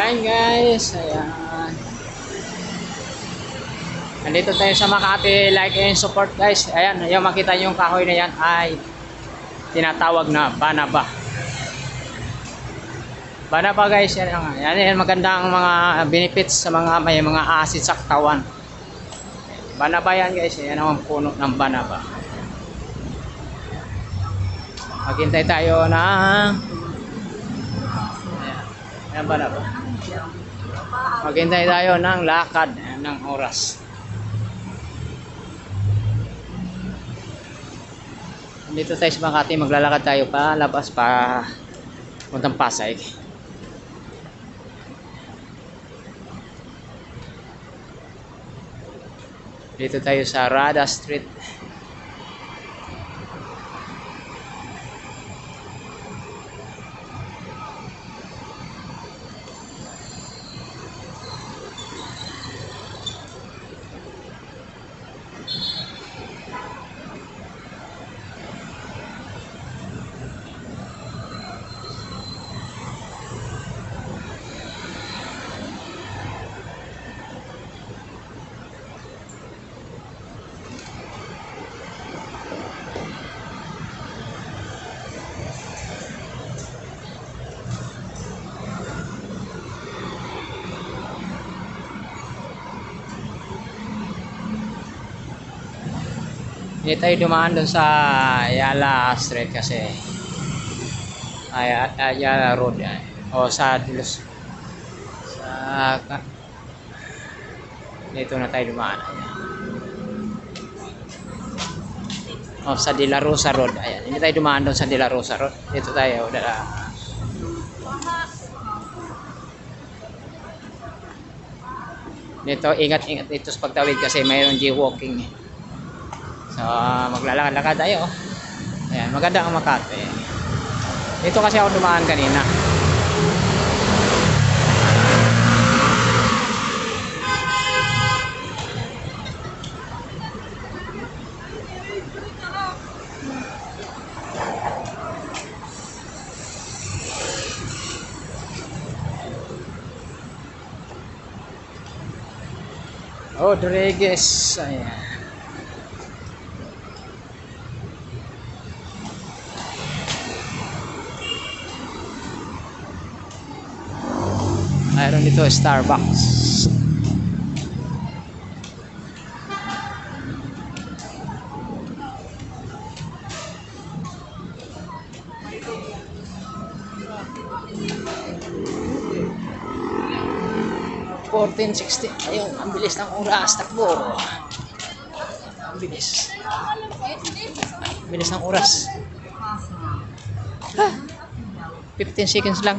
Ayan guys, ayan. Nandito tayo sa Makati, like and support guys. Ayan, yung makita nyo yung kahoy na yan ay tinatawag na banaba. Banaba guys, yan magandang mga benefits sa mga may mga acid sa katawan. Banaba yan guys, yan ang puno ng banaba. Maghintay tayo na ayan banaba. Maghintay tayo ng lakad ng oras. Dito tayo sa Makati, maglalakad tayo pa labas pa puntang Pasay. Dito tayo sa Rada Street. Hindi tayo dumaan doon sa Ayala Street kasi Ayala Road o sa Dilos dito na tayo dumaan o sa De La Rosa Road. Ayan, hindi tayo dumaan doon sa De La Rosa Road, dito tayo dito. Ingat dito sa pagtawid kasi mayroon jaywalking. So, maglalakad-lakad tayo. Ayan, maganda ang Makati. Dito kasi ako dumaan kanina. Rodriguez. Ayan. Mayroon dito Starbucks. $14.60. Ayun, ang bilis ng oras, takbo. Ang bilis. Bilis ng oras. 15 seconds lang.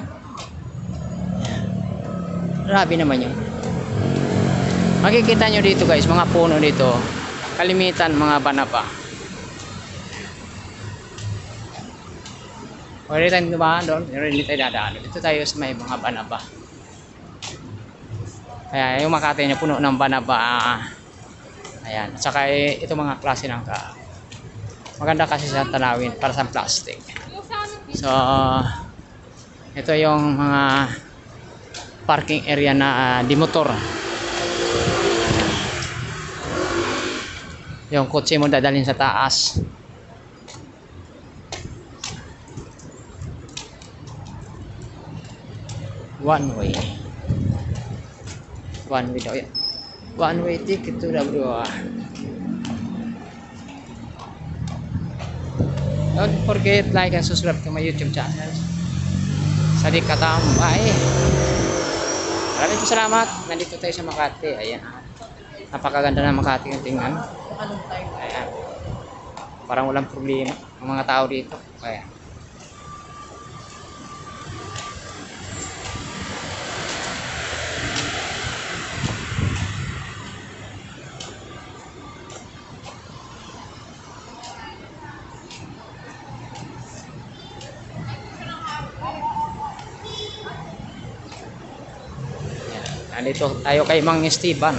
Grabe naman yun. Makikita nyo dito guys, mga puno dito. Kalimitan mga banaba. Pwede tayong dumaan doon, pero hindi tayo dadaan. Dito tayo sa may mga banaba. Kaya yung Makati niya puno ng banaba. Ayan. At saka ito mga klase ng maganda kasi sa tanawin para sa plastic. So, ito yung mga parking area na di motor. Yung kotse mo dadalhin sa taas. One way daw yan. One way ticket to the bro. Don't forget like and subscribe to my YouTube channel. Sadik Katambay. Maraming salamat. Nandito tayo sa Makati. Ayan. Napakaganda ng Makati yung tingnan. Ayan. Parang walang problema ang mga tao dito. Ayan. Nandito tayo kay Mang Esteban.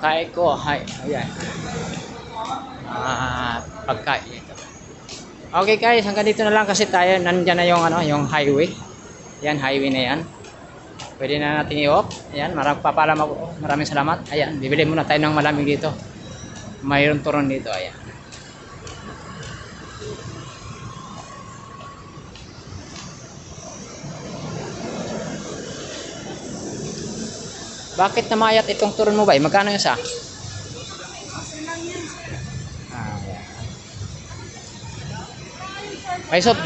Kain ko, hay, ayan. Pagkain ito. Okay guys, hanggang dito na lang kasi tayo, nandyan na yung, ano, yung highway. Yan, highway na yan. Pwede na natin i-off. Ayan, maraming salamat. Ayan, bibili muna tayo ng malamig dito. Mayroon turon dito, ayan. Bakit namayat itong turon mo ba? Magkano yung isa? Ayan. May soft